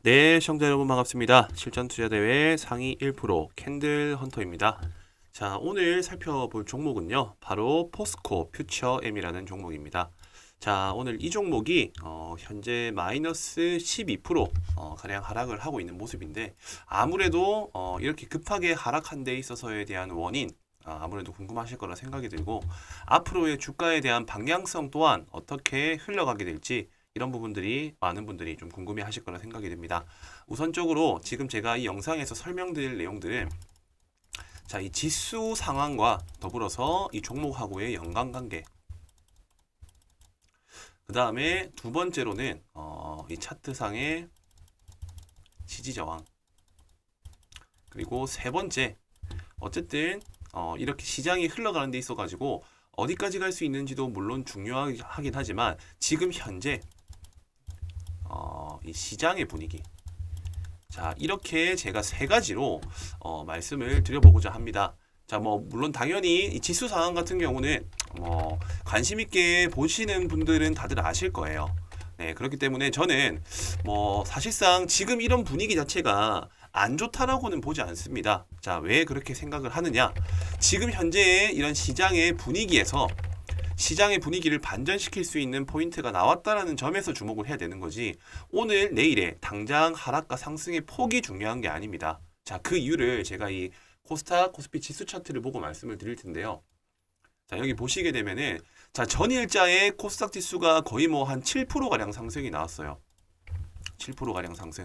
네, 시청자 여러분 반갑습니다. 실전투자대회 상위 1% 캔들 헌터입니다. 자, 오늘 살펴볼 종목은요. 바로 포스코 퓨처 M이라는 종목입니다. 자, 오늘 이 종목이 현재 마이너스 12% 가량 하락을 하고 있는 모습인데 아무래도 이렇게 급하게 하락한 데 있어서에 대한 원인 아무래도 궁금하실 거라 생각이 들고 앞으로의 주가에 대한 방향성 또한 어떻게 흘러가게 될지 이런 부분들이 많은 분들이 좀 궁금해 하실 거라 생각이 됩니다. 우선적으로 지금 제가 이 영상에서 설명드릴 내용들은 자, 이 지수 상황과 더불어서 이 종목하고의 연관관계 그 다음에 두 번째로는 이 차트상의 지지 저항 그리고 세 번째 어쨌든 이렇게 시장이 흘러가는 데 있어 가지고 어디까지 갈 수 있는지도 물론 중요하긴 하지만 지금 현재 이 시장의 분위기 자 이렇게 제가 세 가지로 말씀을 드려보고자 합니다. 자 뭐 물론 당연히 이 지수 상황 같은 경우는 관심 있게 보시는 분들은 다들 아실 거예요. 네 그렇기 때문에 저는 뭐 사실상 지금 이런 분위기 자체가 안 좋다라고는 보지 않습니다. 자 왜 그렇게 생각을 하느냐? 지금 현재의 이런 시장의 분위기에서 시장의 분위기를 반전시킬 수 있는 포인트가 나왔다라는 점에서 주목을 해야 되는 거지 오늘 내일에 당장 하락과 상승의 폭이 중요한 게 아닙니다. 자, 그 이유를 제가 이 코스닥 코스피 지수 차트를 보고 말씀을 드릴 텐데요. 자, 여기 보시게 되면은 자, 전일자의 코스닥 지수가 거의 뭐 한 7%가량 상승이 나왔어요. 7%가량 상승.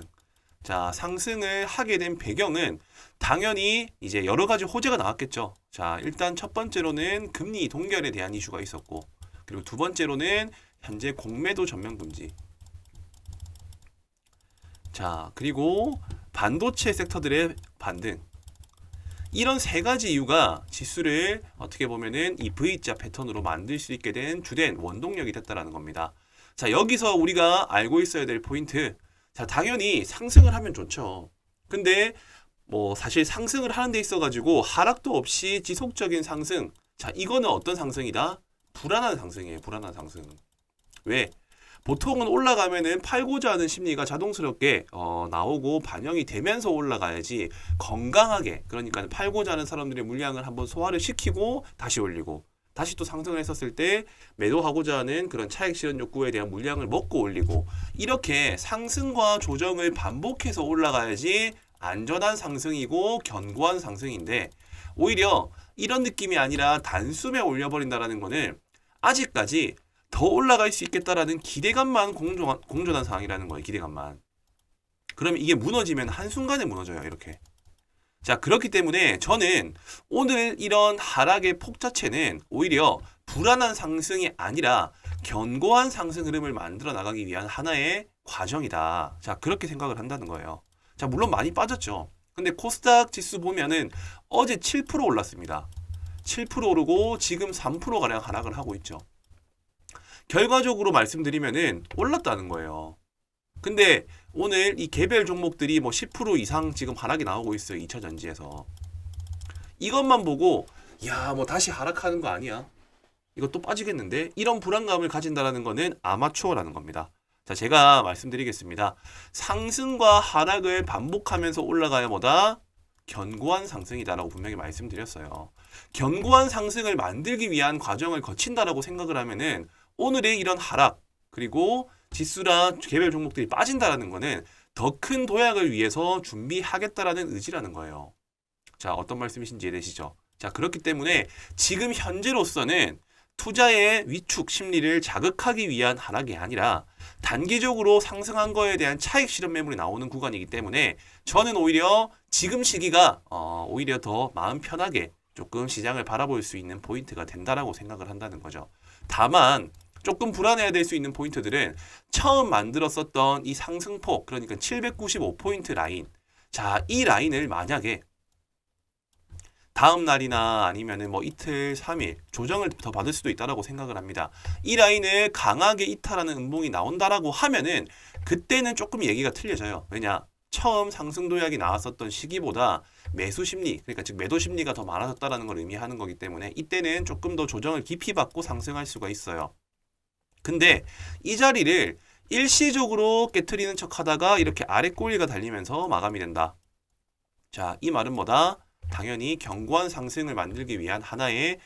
자, 상승을 하게 된 배경은 당연히 이제 여러 가지 호재가 나왔겠죠. 자, 일단 첫 번째로는 금리 동결에 대한 이슈가 있었고, 그리고 두 번째로는 현재 공매도 전면 금지. 자, 그리고 반도체 섹터들의 반등. 이런 세 가지 이유가 지수를 어떻게 보면은 이 V자 패턴으로 만들 수 있게 된 주된 원동력이 됐다라는 겁니다. 자, 여기서 우리가 알고 있어야 될 포인트. 자, 당연히 상승을 하면 좋죠. 근데 뭐 사실 상승을 하는 데 있어 가지고 하락도 없이 지속적인 상승. 자, 이거는 어떤 상승이다? 불안한 상승이에요. 불안한 상승. 왜? 보통은 올라가면은 팔고자 하는 심리가 자동스럽게 나오고 반영이 되면서 올라가야지 건강하게 그러니까 팔고자 하는 사람들의 물량을 한번 소화를 시키고 다시 올리고 다시 또 상승을 했었을 때 매도하고자 하는 그런 차익 실현 욕구에 대한 물량을 먹고 올리고 이렇게 상승과 조정을 반복해서 올라가야지 안전한 상승이고 견고한 상승인데 오히려 이런 느낌이 아니라 단숨에 올려버린다라는 거는 아직까지 더 올라갈 수 있겠다라는 기대감만 공존한 상황이라는 거예요. 기대감만. 그러면 이게 무너지면 한순간에 무너져요. 이렇게. 자, 그렇기 때문에 저는 오늘 이런 하락의 폭 자체는 오히려 불안한 상승이 아니라 견고한 상승 흐름을 만들어 나가기 위한 하나의 과정이다. 자, 그렇게 생각을 한다는 거예요. 자, 물론 많이 빠졌죠. 근데 코스닥 지수 보면은 어제 7% 올랐습니다. 7% 오르고 지금 3%가량 하락을 하고 있죠. 결과적으로 말씀드리면은 올랐다는 거예요. 근데 오늘 이 개별 종목들이 뭐 10% 이상 지금 하락이 나오고 있어요. 2차 전지에서. 이것만 보고 야, 뭐 다시 하락하는 거 아니야? 이거 또 빠지겠는데? 이런 불안감을 가진다라는 거는 아마추어라는 겁니다. 자, 제가 말씀드리겠습니다. 상승과 하락을 반복하면서 올라가야 뭐다? 견고한 상승이다라고 분명히 말씀드렸어요. 견고한 상승을 만들기 위한 과정을 거친다라고 생각을 하면은 오늘의 이런 하락 그리고 지수나 개별 종목들이 빠진다라는 거는 더 큰 도약을 위해서 준비하겠다라는 의지라는 거예요. 자, 어떤 말씀이신지 이해되시죠? 자, 그렇기 때문에 지금 현재로서는 투자의 위축 심리를 자극하기 위한 하락이 아니라 단기적으로 상승한 거에 대한 차익 실현 매물이 나오는 구간이기 때문에 저는 오히려 지금 시기가 오히려 더 마음 편하게 조금 시장을 바라볼 수 있는 포인트가 된다라고 생각을 한다는 거죠. 다만 조금 불안해야 될 수 있는 포인트들은 처음 만들었었던 이 상승폭 그러니까 795포인트 라인 자, 이 라인을 만약에 다음 날이나 아니면은 뭐 이틀, 3일 조정을 더 받을 수도 있다라고 생각을 합니다. 이 라인을 강하게 이탈하는 음봉이 나온다라고 하면은 그때는 조금 얘기가 틀려져요. 왜냐? 처음 상승 도약이 나왔었던 시기보다 매수 심리, 그러니까 즉 매도 심리가 더 많아졌다라는 걸 의미하는 거기 때문에 이때는 조금 더 조정을 깊이 받고 상승할 수가 있어요. 근데 이 자리를 일시적으로 깨트리는 척 하다가 이렇게 아래 꼬리가 달리면서 마감이 된다. 자, 이 말은 뭐다? 당연히 견고한 상승을 만들기 위한 하나의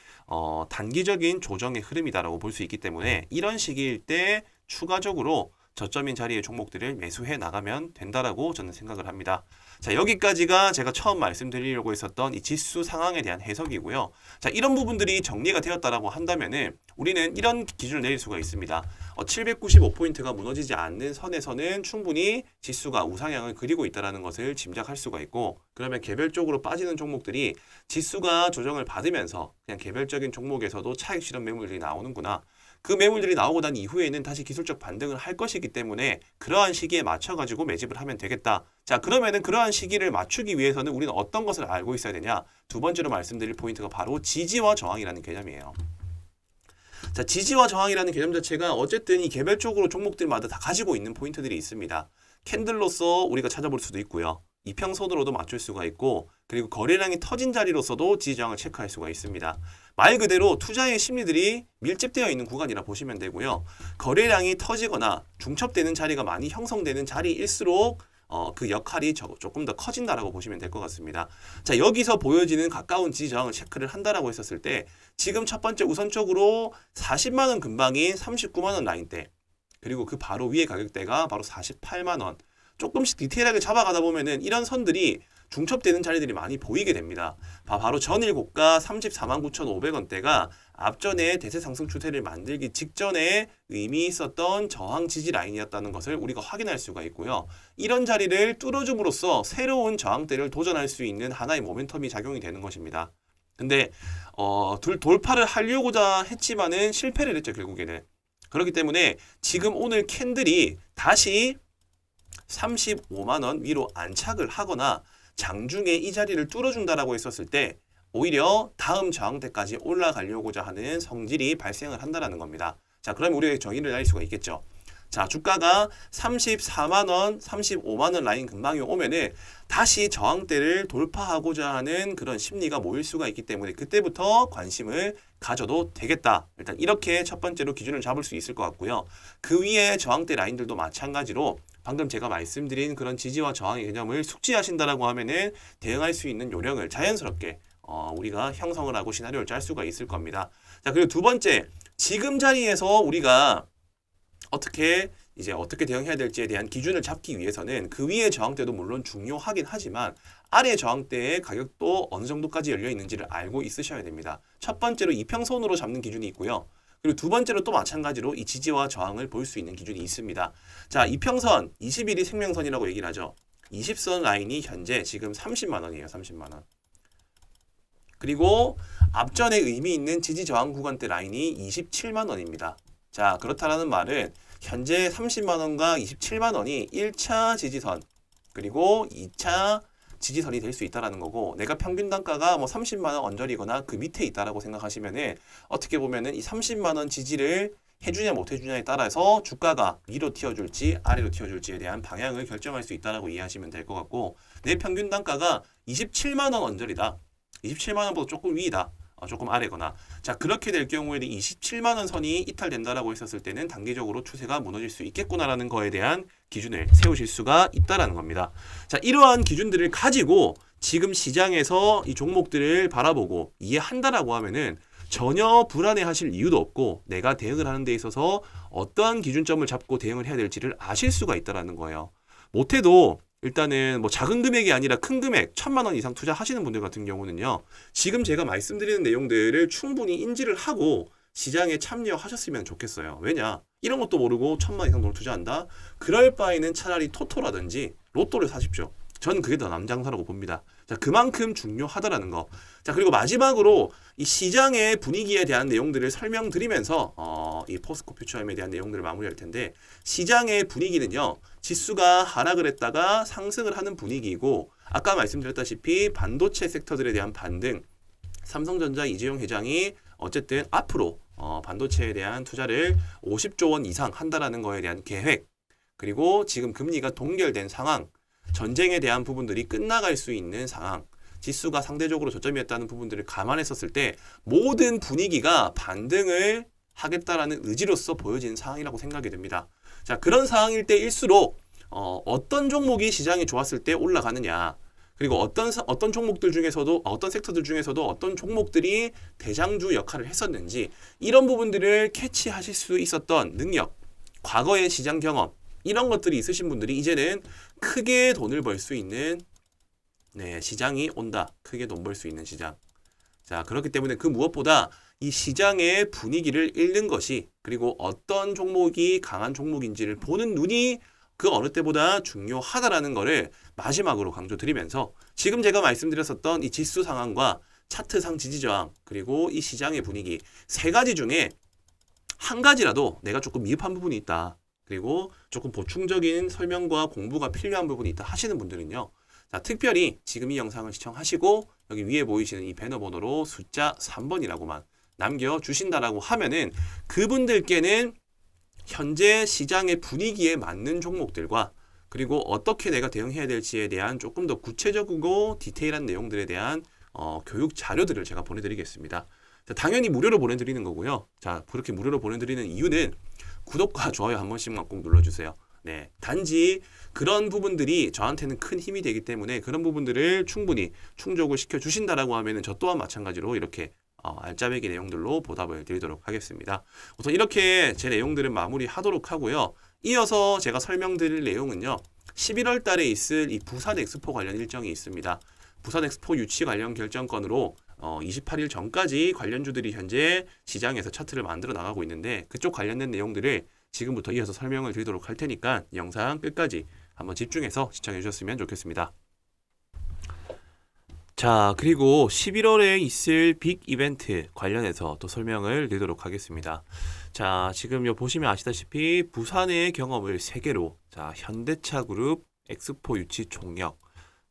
단기적인 조정의 흐름이다라고 볼 수 있기 때문에 이런 시기일 때 추가적으로 저점인 자리의 종목들을 매수해 나가면 된다라고 저는 생각을 합니다. 자, 여기까지가 제가 처음 말씀드리려고 했었던 이 지수 상황에 대한 해석이고요. 자, 이런 부분들이 정리가 되었다라고 한다면은 우리는 이런 기준을 내릴 수가 있습니다. 795포인트가 무너지지 않는 선에서는 충분히 지수가 우상향을 그리고 있다는 것을 짐작할 수가 있고, 그러면 개별적으로 빠지는 종목들이 지수가 조정을 받으면서 그냥 개별적인 종목에서도 차익 실현 매물들이 나오는구나. 그 매물들이 나오고 난 이후에는 다시 기술적 반등을 할 것이기 때문에 그러한 시기에 맞춰가지고 매집을 하면 되겠다. 자, 그러면은 그러한 시기를 맞추기 위해서는 우리는 어떤 것을 알고 있어야 되냐? 두 번째로 말씀드릴 포인트가 바로 지지와 저항이라는 개념이에요. 자, 지지와 저항이라는 개념 자체가 어쨌든 이 개별적으로 종목들마다 다 가지고 있는 포인트들이 있습니다. 캔들로서 우리가 찾아볼 수도 있고요. 이평선으로도 맞출 수가 있고, 그리고 거래량이 터진 자리로서도 지지저항을 체크할 수가 있습니다. 말 그대로 투자의 심리들이 밀집되어 있는 구간이라 보시면 되고요. 거래량이 터지거나 중첩되는 자리가 많이 형성되는 자리일수록 그 역할이 조금 더 커진다라고 보시면 될 것 같습니다. 자, 여기서 보여지는 가까운 지지저항을 체크를 한다라고 했었을 때 지금 첫 번째 우선적으로 40만 원 근방인 39만 원 라인대, 그리고 그 바로 위의 가격대가 바로 48만 원. 조금씩 디테일하게 잡아가다 보면은 이런 선들이 중첩되는 자리들이 많이 보이게 됩니다. 바로 전일 고가 34만 9,500원대가 앞전에 대세 상승 추세를 만들기 직전에 의미 있었던 저항 지지 라인이었다는 것을 우리가 확인할 수가 있고요. 이런 자리를 뚫어줌으로써 새로운 저항대를 도전할 수 있는 하나의 모멘텀이 작용이 되는 것입니다. 근데 돌파를 하려고자 했지만은 실패를 했죠, 결국에는. 그렇기 때문에 지금 오늘 캔들이 다시 35만 원 위로 안착을 하거나 장중에 이 자리를 뚫어준다라고 했었을 때 오히려 다음 저항대까지 올라가려고자 하는 성질이 발생을 한다는 겁니다. 자, 그럼 우리가 정의를 내릴 수가 있겠죠. 자, 주가가 34만 원, 35만 원 라인 근방에 오면은 다시 저항대를 돌파하고자 하는 그런 심리가 모일 수가 있기 때문에 그때부터 관심을 가져도 되겠다. 일단 이렇게 첫 번째로 기준을 잡을 수 있을 것 같고요. 그 위에 저항대 라인들도 마찬가지로 방금 제가 말씀드린 그런 지지와 저항의 개념을 숙지하신다라고 하면은 대응할 수 있는 요령을 자연스럽게 우리가 형성을 하고 시나리오를 짤 수가 있을 겁니다. 자, 그리고 두 번째, 지금 자리에서 우리가 어떻게 대응해야 될지에 대한 기준을 잡기 위해서는 그 위의 저항대도 물론 중요하긴 하지만 아래 저항대의 가격도 어느 정도까지 열려 있는지를 알고 있으셔야 됩니다. 첫 번째로 이평선으로 잡는 기준이 있고요. 그리고 두 번째로 또 마찬가지로 이 지지와 저항을 볼 수 있는 기준이 있습니다. 자, 이평선 21이 생명선이라고 얘기를 하죠. 20선 라인이 현재 지금 30만 원이에요. 30만 원. 그리고 앞전에 의미 있는 지지 저항 구간대 라인이 27만 원입니다. 자, 그렇다라는 말은 현재 30만 원과 27만 원이 1차 지지선 그리고 2차 지지선이 될 수 있다라는 거고, 내가 평균 단가가 뭐 30만 원 언저리거나 그 밑에 있다라고 생각하시면은 어떻게 보면은 이 30만 원 지지를 해주냐 못 해주냐에 따라서 주가가 위로 튀어줄지 아래로 튀어줄지에 대한 방향을 결정할 수 있다라고 이해하시면 될 것 같고, 내 평균 단가가 27만 원 언저리다. 27만 원보다 조금 위이다. 조금 아래거나. 자, 그렇게 될 경우에는 27만 원 선이 이탈된다라고 했었을 때는 단기적으로 추세가 무너질 수 있겠구나라는 거에 대한 기준을 세우실 수가 있다라는 겁니다. 자, 이러한 기준들을 가지고 지금 시장에서 이 종목들을 바라보고 이해한다라고 하면은 전혀 불안해하실 이유도 없고 내가 대응을 하는 데 있어서 어떠한 기준점을 잡고 대응을 해야 될지를 아실 수가 있다라는 거예요. 못해도 일단은 뭐 작은 금액이 아니라 큰 금액 1,000만 원 이상 투자하시는 분들 같은 경우는요, 지금 제가 말씀드리는 내용들을 충분히 인지를 하고 시장에 참여하셨으면 좋겠어요. 왜냐? 이런 것도 모르고 1,000만 원 이상 돈을 투자한다? 그럴 바에는 차라리 토토라든지 로또를 사십시오. 저는 그게 더 남장사라고 봅니다. 자, 그만큼 중요하다라는 거. 자, 그리고 마지막으로 이 시장의 분위기에 대한 내용들을 설명드리면서 이 포스코 퓨처엠에 대한 내용들을 마무리할 텐데, 시장의 분위기는요, 지수가 하락을 했다가 상승을 하는 분위기이고, 아까 말씀드렸다시피 반도체 섹터들에 대한 반등, 삼성전자 이재용 회장이 어쨌든 앞으로 반도체에 대한 투자를 50조 원 이상 한다라는 거에 대한 계획, 그리고 지금 금리가 동결된 상황, 전쟁에 대한 부분들이 끝나갈 수 있는 상황, 지수가 상대적으로 저점이었다는 부분들을 감안했었을 때 모든 분위기가 반등을 하겠다라는 의지로서 보여지는 상황이라고 생각이 됩니다. 자, 그런 상황일 때일수록 어떤 종목이 시장이 좋았을 때 올라가느냐, 그리고 어떤 종목들 중에서도 어떤 섹터들 중에서도 어떤 종목들이 대장주 역할을 했었는지 이런 부분들을 캐치하실 수 있었던 능력, 과거의 시장 경험 이런 것들이 있으신 분들이 이제는 크게 돈을 벌 수 있는 시장이 온다. 크게 돈 벌 수 있는 시장. 자, 그렇기 때문에 그 무엇보다 이 시장의 분위기를 읽는 것이, 그리고 어떤 종목이 강한 종목인지를 보는 눈이 그 어느 때보다 중요하다라는 것을 마지막으로 강조드리면서, 지금 제가 말씀드렸었던 이 지수 상황과 차트상 지지저항, 그리고 이 시장의 분위기 세 가지 중에 한 가지라도 내가 조금 미흡한 부분이 있다, 그리고 조금 보충적인 설명과 공부가 필요한 부분이 있다 하시는 분들은요, 자, 특별히 지금 이 영상을 시청하시고 여기 위에 보이시는 이 배너 번호로 숫자 3번이라고만 남겨주신다라고 하면은 그분들께는 현재 시장의 분위기에 맞는 종목들과, 그리고 어떻게 내가 대응해야 될지에 대한 조금 더 구체적이고 디테일한 내용들에 대한 교육 자료들을 제가 보내드리겠습니다. 자, 당연히 무료로 보내드리는 거고요. 자, 그렇게 무료로 보내드리는 이유는 구독과 좋아요 한 번씩만 꼭 눌러주세요. 네, 단지 그런 부분들이 저한테는 큰 힘이 되기 때문에 그런 부분들을 충분히 충족을 시켜주신다라고 하면은 저 또한 마찬가지로 이렇게 알짜배기 내용들로 보답을 드리도록 하겠습니다. 우선 이렇게 제 내용들은 마무리하도록 하고요. 이어서 제가 설명드릴 내용은요, 11월 달에 있을 이 부산 엑스포 관련 일정이 있습니다. 부산 엑스포 유치 관련 결정건으로 28일 전까지 관련주들이 현재 시장에서 차트를 만들어 나가고 있는데, 그쪽 관련된 내용들을 지금부터 이어서 설명을 드리도록 할 테니까 영상 끝까지 한번 집중해서 시청해 주셨으면 좋겠습니다. 자, 그리고 11월에 있을 빅 이벤트 관련해서 또 설명을 드리도록 하겠습니다. 자, 지금 요 보시면 아시다시피 부산의 경험을 세계로, 자, 현대차 그룹 엑스포 유치 총력.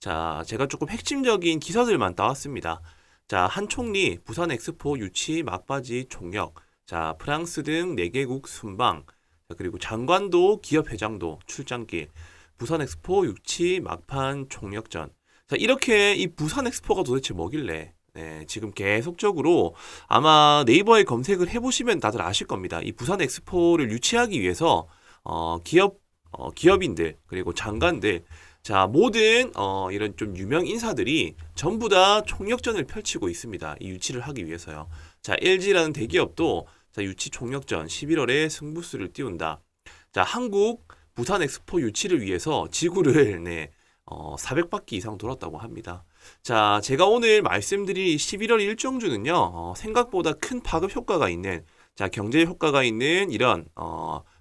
자, 제가 조금 핵심적인 기사들만 따왔습니다. 자, 한 총리 부산 엑스포 유치 막바지 총력. 자, 프랑스 등 4개국 순방. 자, 그리고 장관도 기업 회장도 출장길. 부산 엑스포 유치 막판 총력전. 자, 이렇게 이 부산 엑스포가 도대체 뭐길래, 네, 지금 계속적으로 아마 네이버에 검색을 해보시면 다들 아실 겁니다. 이 부산 엑스포를 유치하기 위해서 기업인들, 그리고 장관들, 자, 모든 이런 좀 유명 인사들이 전부 다 총력전을 펼치고 있습니다. 이 유치를 하기 위해서요. 자, LG라는 대기업도 자, 유치 총력전 11월에 승부수를 띄운다. 자, 한국 부산 엑스포 유치를 위해서 지구를 400바퀴 이상 돌았다고 합니다. 자, 제가 오늘 말씀드릴 11월 일정주는요, 생각보다 큰 파급 효과가 있는, 자, 경제 효과가 있는 이런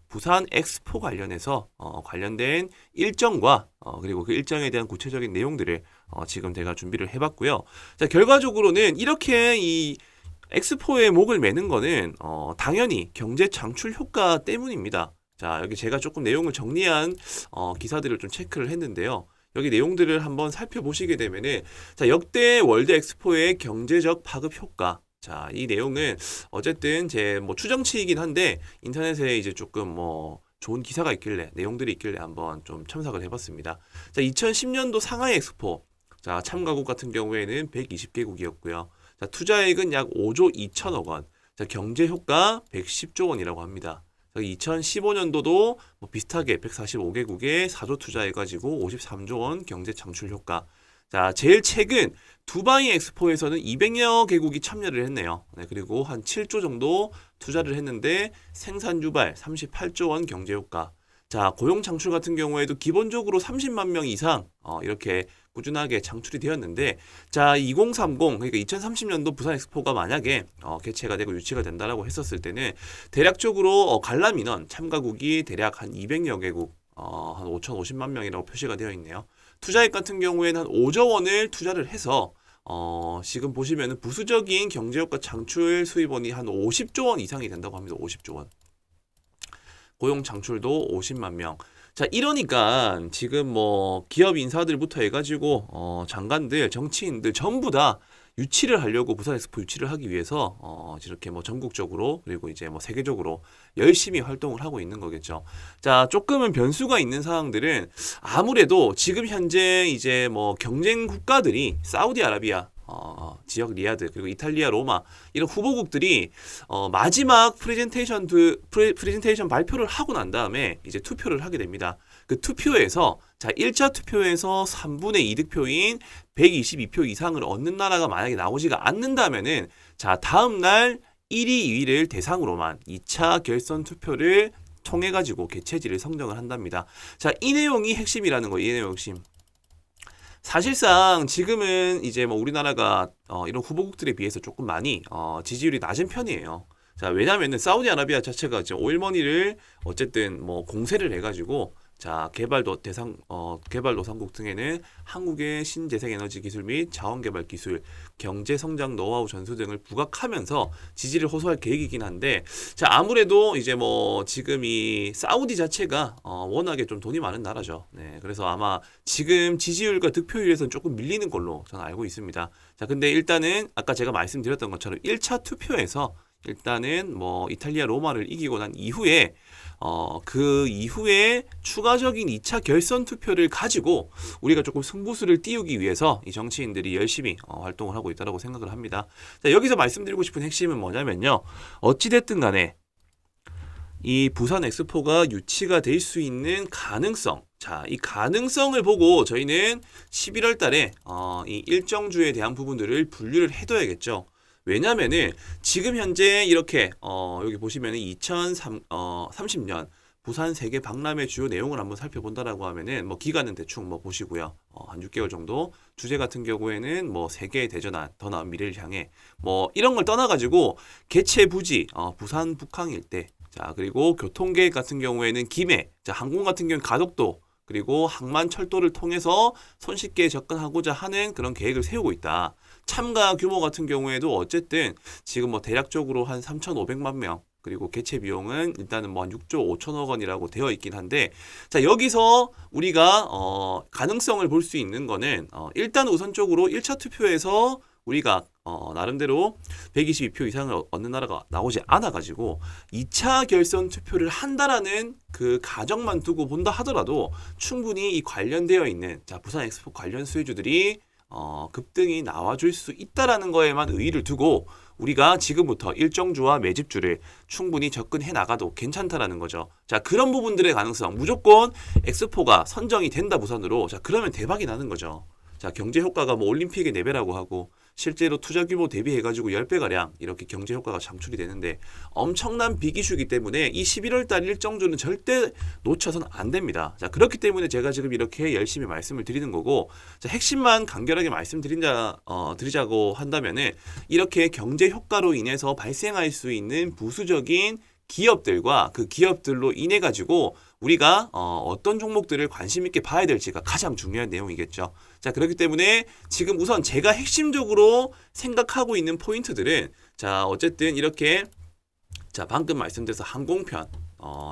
부산 엑스포 관련해서 관련된 일정과 그리고 그 일정에 대한 구체적인 내용들을 지금 제가 준비를 해봤고요. 자, 결과적으로는 이렇게 이 엑스포에 목을 매는 거는 당연히 경제 창출 효과 때문입니다. 자, 여기 제가 조금 내용을 정리한 기사들을 좀 체크를 했는데요. 여기 내용들을 한번 살펴보시게 되면은, 자, 역대 월드 엑스포의 경제적 파급 효과. 자, 이 내용은 어쨌든 제 추정치이긴 한데 인터넷에 이제 조금 좋은 기사가 있길래, 내용들이 있길래 한번 좀 첨삭을 해봤습니다. 자, 2010년도 상하이 엑스포. 자, 참가국 같은 경우에는 120개국이었고요. 자, 투자액은 약 5조 2천억 원. 자, 경제 효과 110조 원이라고 합니다. 2015년도도 비슷하게 145개국에 4조 투자해가지고 53조 원 경제 창출 효과. 자, 제일 최근 두바이 엑스포에서는 200여 개국이 참여를 했네요. 네, 그리고 한 7조 정도 투자를 했는데 생산 유발 38조 원 경제 효과. 자, 고용 창출 같은 경우에도 기본적으로 30만 명 이상 이렇게 꾸준하게 창출이 되었는데, 자, 2030, 그러니까 2030년도 부산 엑스포가 만약에 개최가 되고 유치가 된다라고 했었을 때는 대략적으로 관람 인원 참가국이 대략 한 200여 개국, 한 5,050만 명이라고 표시가 되어 있네요. 투자액 같은 경우에는 한 5조 원을 투자를 해서 지금 보시면은 부수적인 경제효과 창출 수입원이 한 50조 원 이상이 된다고 합니다. 50조 원. 고용 창출도 50만 명. 자, 이러니까 지금 기업 인사들부터 해가지고 장관들, 정치인들 전부 다 유치를 하려고, 부산 엑스포 유치를 하기 위해서 이렇게 전국적으로, 그리고 이제 세계적으로 열심히 활동을 하고 있는 거겠죠. 자, 조금은 변수가 있는 상황들은 아무래도 지금 현재 이제 경쟁 국가들이 사우디아라비아, 지역 리아드 그리고 이탈리아 로마 이런 후보국들이 마지막 프레젠테이션 발표를 하고 난 다음에 이제 투표를 하게 됩니다. 그 투표에서 자 1차 투표에서 3분의 2득표인 122표 이상을 얻는 나라가 만약에 나오지가 않는다면은 자 다음 날 1위, 2위를 대상으로만 2차 결선 투표를 통해 가지고 개최지를 선정을 한답니다. 자, 이 내용이 핵심이라는 거예요. 이 내용 핵심. 사실상 지금은 이제 뭐 우리나라가 이런 후보국들에 비해서 조금 많이 지지율이 낮은 편이에요. 자, 왜냐면은 사우디아라비아 자체가 이제 오일머니를 어쨌든 뭐 공세를 해가지고 자 개발도상국 등에는 한국의 신재생에너지 기술 및 자원개발 기술, 경제성장 노하우 전수 등을 부각하면서 지지를 호소할 계획이긴 한데 자 아무래도 이제 뭐 지금 이 사우디 자체가 워낙에 좀 돈이 많은 나라죠. 네, 그래서 아마 지금 지지율과 득표율에서는 조금 밀리는 걸로 저는 알고 있습니다. 자 근데 일단은 아까 제가 말씀드렸던 것처럼 1차 투표에서 일단은 뭐 이탈리아 로마를 이기고 난 이후에 그 이후에 추가적인 2차 결선 투표를 가지고 우리가 조금 승부수를 띄우기 위해서 이 정치인들이 열심히 활동을 하고 있다고 생각을 합니다. 자, 여기서 말씀드리고 싶은 핵심은 뭐냐면요. 어찌됐든 간에 이 부산 엑스포가 유치가 될 수 있는 가능성. 자, 이 가능성을 보고 저희는 11월 달에 이 일정주에 대한 부분들을 분류를 해둬야겠죠. 왜냐면은 지금 현재 이렇게 여기 보시면은 2030년 부산 세계 박람회 주요 내용을 한번 살펴본다라고 하면은 뭐 기간은 대충 뭐 보시고요. 한 6개월 정도. 주제 같은 경우에는 뭐 세계의 대전환, 더 나은 미래를 향해 뭐 이런 걸 떠나가지고 개최 부지 부산 북항 일대. 자 그리고 교통계획 같은 경우에는 김해, 자 항공 같은 경우는 가덕도. 그리고 항만 철도를 통해서 손쉽게 접근하고자 하는 그런 계획을 세우고 있다. 참가 규모 같은 경우에도 어쨌든 지금 뭐 대략적으로 한 3,500만 명 그리고 개최 비용은 일단은 뭐 한 6조 5천억 원이라고 되어 있긴 한데 자 여기서 우리가 가능성을 볼 수 있는 거는 일단 우선적으로 1차 투표에서 우리가 나름대로 122표 이상을 얻는 나라가 나오지 않아가지고 2차 결선 투표를 한다라는 그 가정만 두고 본다 하더라도 충분히 이 관련되어 있는 자 부산 엑스포 관련 수혜주들이 급등이 나와줄 수 있다라는 거에만 의의를 두고 우리가 지금부터 일정주와 매집주를 충분히 접근해 나가도 괜찮다라는 거죠. 자 그런 부분들의 가능성 무조건 엑스포가 선정이 된다 부산으로 자 그러면 대박이 나는 거죠. 자 경제 효과가 뭐 올림픽의 4배라고 하고 실제로 투자 규모 대비해가지고 10배가량 이렇게 경제 효과가 창출이 되는데 엄청난 빅이슈이기 때문에 이 11월 달 일정주는 절대 놓쳐서는 안 됩니다. 자 그렇기 때문에 제가 지금 이렇게 열심히 말씀을 드리는 거고 자, 핵심만 간결하게 드리자고 한다면은 이렇게 경제 효과로 인해서 발생할 수 있는 부수적인 기업들과 그 기업들로 인해 가지고 우리가 어떤 종목들을 관심 있게 봐야 될지가 가장 중요한 내용이겠죠. 자, 그렇기 때문에 지금 우선 제가 핵심적으로 생각하고 있는 포인트들은 자, 어쨌든 이렇게 자, 방금 말씀드려서 항공편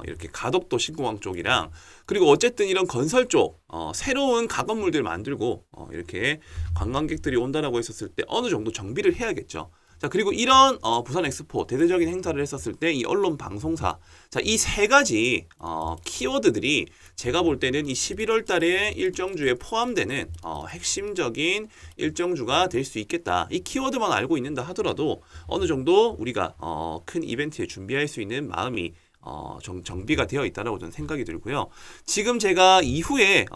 이렇게 가덕도 신공항 쪽이랑 그리고 어쨌든 이런 건설 쪽 새로운 가건물들 만들고 이렇게 관광객들이 온다라고 했었을 때 어느 정도 정비를 해야겠죠. 자 그리고 이런 부산 엑스포 대대적인 행사를 했었을 때 이 언론 방송사 자 이 세 가지 키워드들이 제가 볼 때는 이 11월 달에 일정주에 포함되는 핵심적인 일정주가 될 수 있겠다. 이 키워드만 알고 있는다 하더라도 어느 정도 우리가 큰 이벤트에 준비할 수 있는 마음이 정비가 되어 있다라고 저는 생각이 들고요. 지금 제가 이후에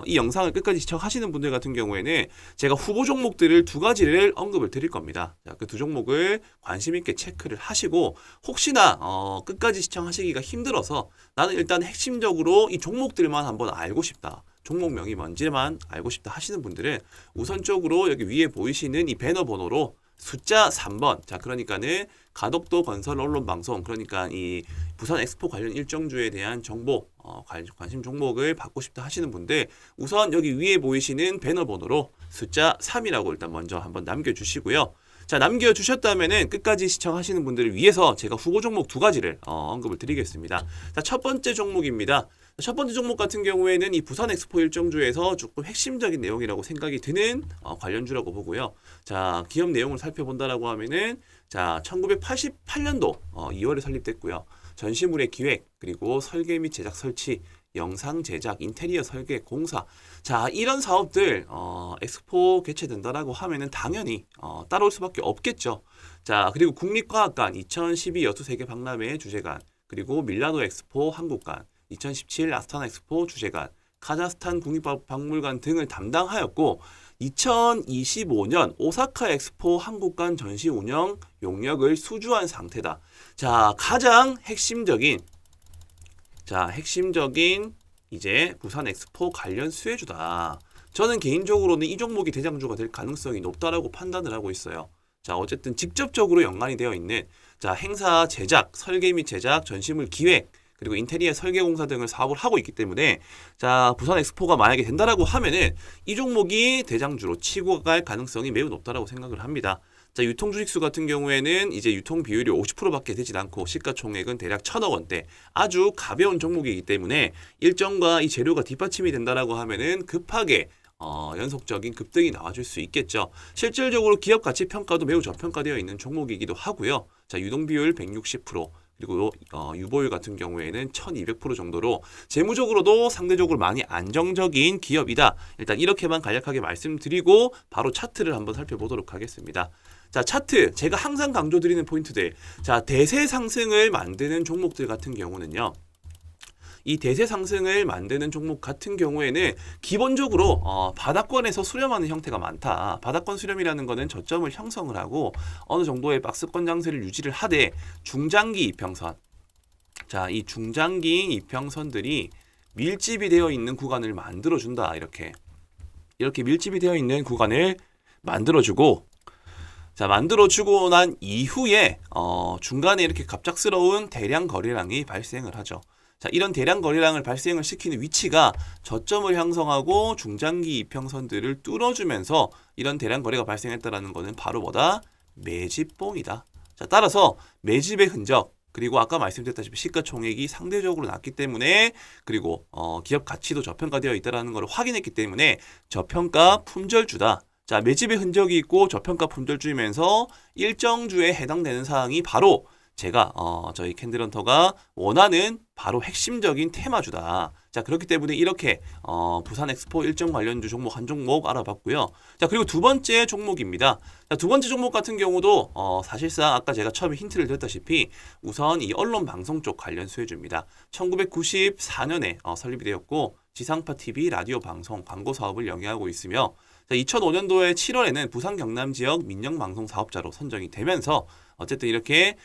이 영상을 끝까지 시청하시는 분들 같은 경우에는 제가 후보 종목들을 2가지를 언급을 드릴 겁니다. 그 2종목을 관심 있게 체크를 하시고 혹시나 끝까지 시청하시기가 힘들어서 나는 일단 핵심적으로 이 종목들만 한번 알고 싶다. 종목명이 뭔지만 알고 싶다 하시는 분들은 우선적으로 여기 위에 보이시는 이 배너 번호로 숫자 3번. 자, 그러니까는 가덕도 건설 언론 방송 그러니까 이 부산 엑스포 관련 일정주에 대한 정보 관심 종목을 받고 싶다 하시는 분들 우선 여기 위에 보이시는 배너 번호로 숫자 3이라고 일단 먼저 한번 남겨주시고요. 자, 남겨주셨다면은 끝까지 시청하시는 분들을 위해서 제가 후보 종목 2가지를 언급을 드리겠습니다. 자, 첫 번째 종목입니다. 첫 번째 종목 같은 경우에는 이 부산 엑스포 일정주에서 조금 핵심적인 내용이라고 생각이 드는 관련주라고 보고요. 자, 기업 내용을 살펴본다라고 하면은 자, 1988년도 2월에 설립됐고요. 전시물의 기획 그리고 설계 및 제작 설치 영상 제작, 인테리어 설계, 공사. 자, 이런 사업들 엑스포 개최된다라고 하면은 당연히 따라올 수밖에 없겠죠. 자, 그리고 국립과학관 2012 여수세계 박람회 주재관, 그리고 밀라노 엑스포 한국관, 2017 아스타나 엑스포 주재관, 카자흐스탄 국립박물관 등을 담당하였고 2025년 오사카 엑스포 한국관 전시 운영 용역을 수주한 상태다. 자, 가장 핵심적인 이제 부산 엑스포 관련 수혜주다. 저는 개인적으로는 이 종목이 대장주가 될 가능성이 높다라고 판단을 하고 있어요. 자, 어쨌든 직접적으로 연관이 되어 있는 자, 행사 제작, 설계 및 제작, 전시물 기획, 그리고 인테리어 설계 공사 등을 사업을 하고 있기 때문에 자, 부산 엑스포가 만약에 된다라고 하면은 이 종목이 대장주로 치고 갈 가능성이 매우 높다라고 생각을 합니다. 자, 유통 주식수 같은 경우에는 이제 유통 비율이 50%밖에 되지 않고 시가총액은 대략 1,000억 원대, 아주 가벼운 종목이기 때문에 일정과 이 재료가 뒷받침이 된다라고 하면은 급하게 연속적인 급등이 나와줄 수 있겠죠. 실질적으로 기업 가치 평가도 매우 저평가되어 있는 종목이기도 하고요. 자, 유동 비율 160%, 그리고 유보율 같은 경우에는 1200% 정도로 재무적으로도 상대적으로 많이 안정적인 기업이다. 일단 이렇게만 간략하게 말씀드리고 바로 차트를 한번 살펴보도록 하겠습니다. 자, 차트 제가 항상 강조드리는 포인트들. 자, 대세 상승을 만드는 종목들 같은 경우는요. 이 대세 상승을 만드는 종목 같은 경우에는 기본적으로 바닥권에서 수렴하는 형태가 많다. 바닥권 수렴이라는 것은 저점을 형성을 하고 어느 정도의 박스권 장세를 유지를 하되 중장기 이평선, 자, 이 중장기 이평선들이 밀집이 되어 있는 구간을 만들어준다. 이렇게 밀집이 되어 있는 구간을 만들어주고, 자, 만들어주고 난 이후에 중간에 이렇게 갑작스러운 대량 거래량이 발생을 하죠. 자, 이런 대량 거래량을 발생을 시키는 위치가 저점을 형성하고 중장기 이평선들을 뚫어주면서 이런 대량 거래가 발생했다라는 것은 바로 뭐다? 매집봉이다. 자, 따라서 매집의 흔적, 그리고 아까 말씀드렸다시피 시가총액이 상대적으로 낮기 때문에, 그리고 기업 가치도 저평가되어 있다는 것을 확인했기 때문에 저평가 품절주다. 자, 매집의 흔적이 있고 저평가 품절주이면서 일정주에 해당되는 사항이 바로 제가 저희 캔들헌터가 원하는 바로 핵심적인 테마주다. 자, 그렇기 때문에 이렇게 부산 엑스포 일정 관련주 종목 한 종목 알아봤고요. 자, 그리고 두 번째 종목입니다. 자, 두 번째 종목 같은 경우도 사실상 아까 제가 처음에 힌트를 드렸다시피 우선 이 언론 방송 쪽 관련 수혜주입니다. 1994년에 설립이 되었고 지상파 TV 라디오 방송 광고 사업을 영위하고 있으며, 자, 2005년도에 7월에는 부산 경남 지역 민영 방송 사업자로 선정이 되면서 어쨌든 이렇게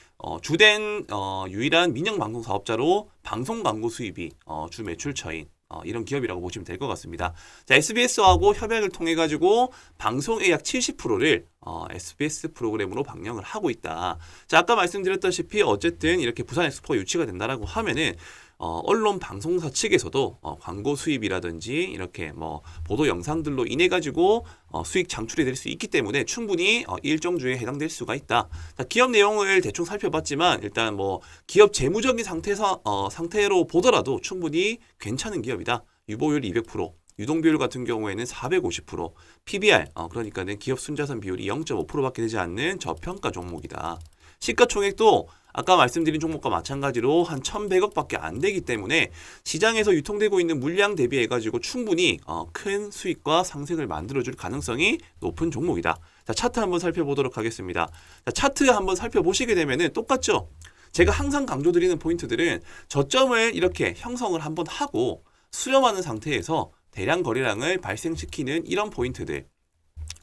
주된 유일한 민영 방송 사업자로 방송 광고 수입이 주 매출처인 이런 기업이라고 보시면 될 것 같습니다. 자, SBS하고 협약을 통해 가지고 방송의 약 70%를 SBS 프로그램으로 방영을 하고 있다. 자, 아까 말씀드렸다시피 어쨌든 이렇게 부산 엑스포 유치가 된다라고 하면은 언론 방송사 측에서도 광고 수입이라든지 이렇게 뭐 보도 영상들로 인해 가지고 수익 창출이 될 수 있기 때문에 충분히 일정주에 해당될 수가 있다. 자, 기업 내용을 대충 살펴봤지만 일단 뭐 기업 재무적인 상태로 보더라도 충분히 괜찮은 기업이다. 유보율 200%, 유동비율 같은 경우에는 450%, PBR 그러니까는 기업 순자산 비율이 0.5%밖에 되지 않는 저평가 종목이다. 시가총액도 아까 말씀드린 종목과 마찬가지로 한 1,100억밖에 안 되기 때문에 시장에서 유통되고 있는 물량 대비해가지고 충분히 큰 수익과 상승을 만들어줄 가능성이 높은 종목이다. 자, 차트 한번 살펴보도록 하겠습니다. 자, 차트 한번 살펴보시게 되면은 똑같죠? 제가 항상 강조드리는 포인트들은 저점을 이렇게 형성을 한번 하고 수렴하는 상태에서 대량 거래량을 발생시키는 이런 포인트들.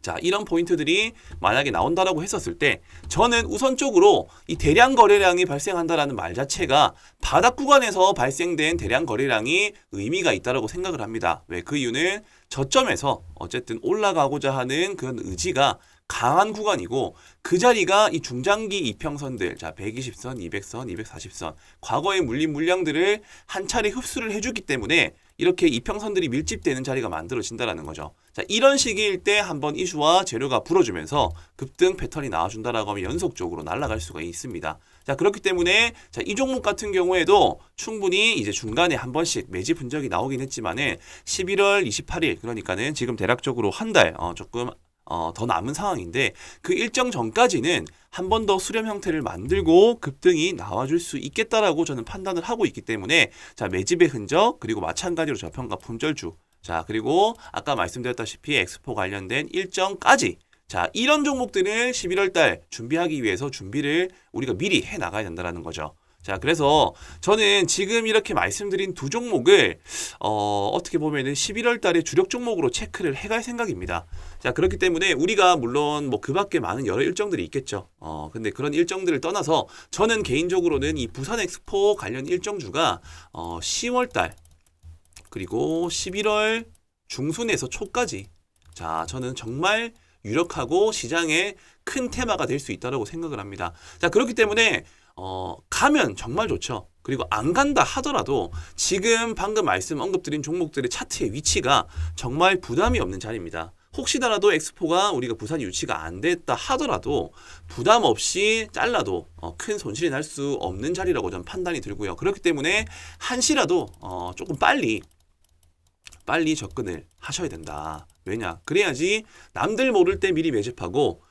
자, 이런 포인트들이 만약에 나온다라고 했었을 때 저는 우선적으로 이 대량 거래량이 발생한다라는 말 자체가 바닥 구간에서 발생된 대량 거래량이 의미가 있다라고 생각을 합니다. 왜? 그 이유는 저점에서 어쨌든 올라가고자 하는 그런 의지가 강한 구간이고 그 자리가 이 중장기 이평선들, 자 120선, 200선, 240선 과거에 물린 물량들을 한 차례 흡수를 해주기 때문에 이렇게 이평선들이 밀집되는 자리가 만들어진다라는 거죠. 자, 이런 시기일 때 한번 이슈와 재료가 불어주면서 급등 패턴이 나와준다라고 하면 연속적으로 날아갈 수가 있습니다. 자, 그렇기 때문에 자, 이 종목 같은 경우에도 충분히 이제 중간에 한 번씩 매집 흔적이 나오긴 했지만은 11월 28일 그러니까는 지금 대략적으로 한 달 조금 더 남은 상황인데 그 일정 전까지는 한 번 더 수렴 형태를 만들고 급등이 나와줄 수 있겠다라고 저는 판단을 하고 있기 때문에 자 매집의 흔적 그리고 마찬가지로 저평가 품절주 자 그리고 아까 말씀드렸다시피 엑스포 관련된 일정까지 자 이런 종목들을 11월 달 준비하기 위해서 준비를 우리가 미리 해 나가야 된다는 거죠. 자, 그래서 저는 지금 이렇게 말씀드린 두 종목을 어떻게 보면은 11월 달에 주력 종목으로 체크를 해갈 생각입니다. 자, 그렇기 때문에 우리가 물론 뭐 그 밖에 많은 여러 일정들이 있겠죠. 근데 그런 일정들을 떠나서 저는 개인적으로는 이 부산 엑스포 관련 일정주가 10월 달 그리고 11월 중순에서 초까지 자, 저는 정말 유력하고 시장에 큰 테마가 될 수 있다고 생각을 합니다. 자, 그렇기 때문에 가면 정말 좋죠. 그리고 안 간다 하더라도 지금 방금 언급드린 종목들의 차트의 위치가 정말 부담이 없는 자리입니다. 혹시나라도 엑스포가 우리가 부산이 유치가 안 됐다 하더라도 부담 없이 잘라도 큰 손실이 날 수 없는 자리라고 저는 판단이 들고요. 그렇기 때문에 한시라도 조금 빨리 접근을 하셔야 된다. 왜냐? 그래야지 남들 모를 때 미리 매집하고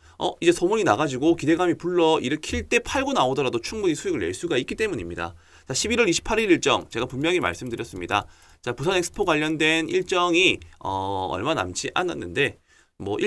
이제 소문이 나가지고 기대감이 불러 일으킬 때 팔고 나오더라도 충분히 수익을 낼 수가 있기 때문입니다. 자, 11월 28일 일정 제가 분명히 말씀드렸습니다. 자, 부산 엑스포 관련된 일정이 얼마 남지 않았는데 뭐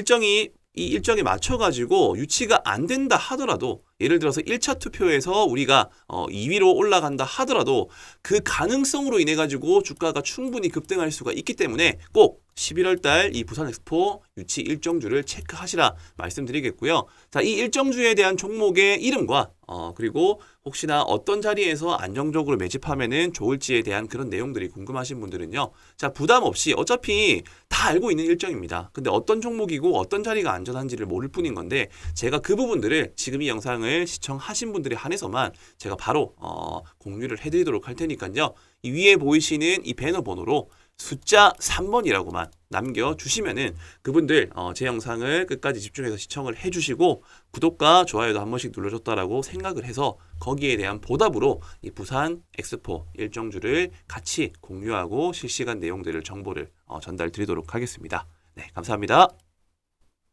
이 일정에 맞춰가지고 유치가 안 된다 하더라도 예를 들어서 1차 투표에서 우리가 2위로 올라간다 하더라도 그 가능성으로 인해 가지고 주가가 충분히 급등할 수가 있기 때문에 꼭 11월 달 이 부산 엑스포 유치 일정주를 체크하시라 말씀드리겠고요. 자, 이 일정주에 대한 종목의 이름과 그리고 혹시나 어떤 자리에서 안정적으로 매집하면은 좋을지에 대한 그런 내용들이 궁금하신 분들은요. 자, 부담 없이 어차피 다 알고 있는 일정입니다. 근데 어떤 종목이고 어떤 자리가 안전한지를 모를 뿐인 건데 제가 그 부분들을 지금 이 영상을 시청하신 분들에 한해서만 제가 바로 공유를 해드리도록 할 테니까요. 이 위에 보이시는 이 배너 번호로 숫자 3번이라고만 남겨주시면은 그분들 제 영상을 끝까지 집중해서 시청을 해주시고 구독과 좋아요도 한 번씩 눌러줬다라고 생각을 해서 거기에 대한 보답으로 이 부산 엑스포 일정주를 같이 공유하고 실시간 내용들을 정보를 전달 드리도록 하겠습니다. 네, 감사합니다.